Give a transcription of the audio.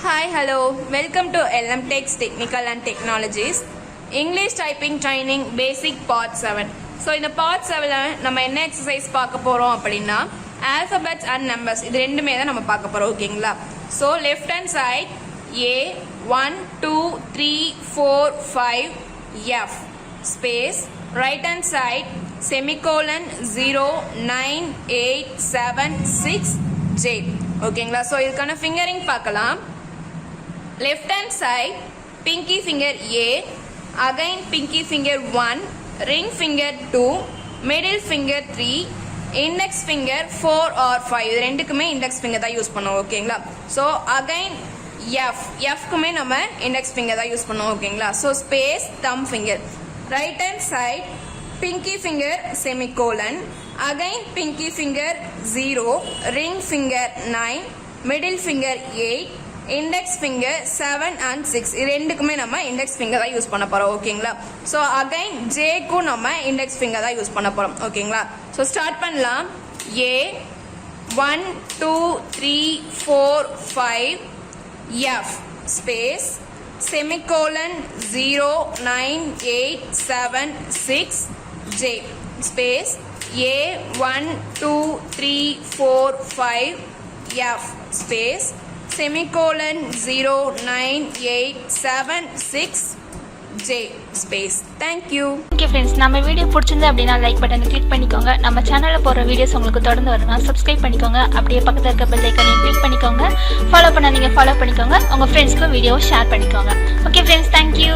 Hi, hello. Welcome to LM Tech's Technical and Technologies English Typing Training Basic Part 7. So in the Part 7 நம்ம என்ன exercise பார்க்க போறோம் அப்படின்னா alphabets and numbers இது ரெண்டுமே தான் நம்ம பார்க்க போறோம் ஓகேங்களா. So left hand side A 1 2 3 4 5 F space right hand side semicolon 0 9 8 7 6 J ஓகேங்களா. ஸோ இதுக்கான ஃபிங்கரிங் பார்க்கலாம். Left hand side pinky finger A, again pinky finger 1, ring finger 2, middle finger 3, index finger 4 or 5 இது ரெண்டுக்குமே இண்டெக்ஸ் ஃபிங்கர் தான் use பண்ணுவோம் ஓகேங்களா. So again எஃப்க்குமே நம்ம index finger தான் யூஸ் பண்ணுவோம் ஓகேங்களா. So space thumb finger, right hand side pinky finger semicolon, again pinky finger 0, ring finger 9, middle finger 8, index finger 7 and 6 இது ரெண்டுக்குமே நம்ம index finger தான் யூஸ் பண்ண போறோம் ஓகேங்களா. ஸோ again J க்கு நம்ம index finger தான் யூஸ் பண்ண போறோம் ஓகேங்களா. ஸோ ஸ்டார்ட் பண்ணலாம். A 1 2 3 4 5 F space semicolon 0 9 8 7 6 J space A 1 2 3 4 5 F space semicolon 0 9 8 7 6 J space. Thank you. Okay friends, நம்ம வீடியோ பிடிச்சிருந்தா அப்படினா லைக் பட்டனை கிளிக் பண்ணிக்கோங்க. நம்ம சேனல்ல போற வீடியோஸ் உங்களுக்கு தொடர்ந்து வரணும்னா Subscribe பண்ணிக்கோங்க. அப்படியே பக்கத்துல இருக்க பெல் ஐகானையும் கிளிக் பண்ணிக்கோங்க. ஃபாலோ பண்ணாதீங்க ஃபாலோ பண்ணிக்கோங்க. உங்க ஃப்ரெண்ட்ஸ்க்கு வீடியோவை ஷேர் பண்ணிக்கோங்க. Okay friends, thank you.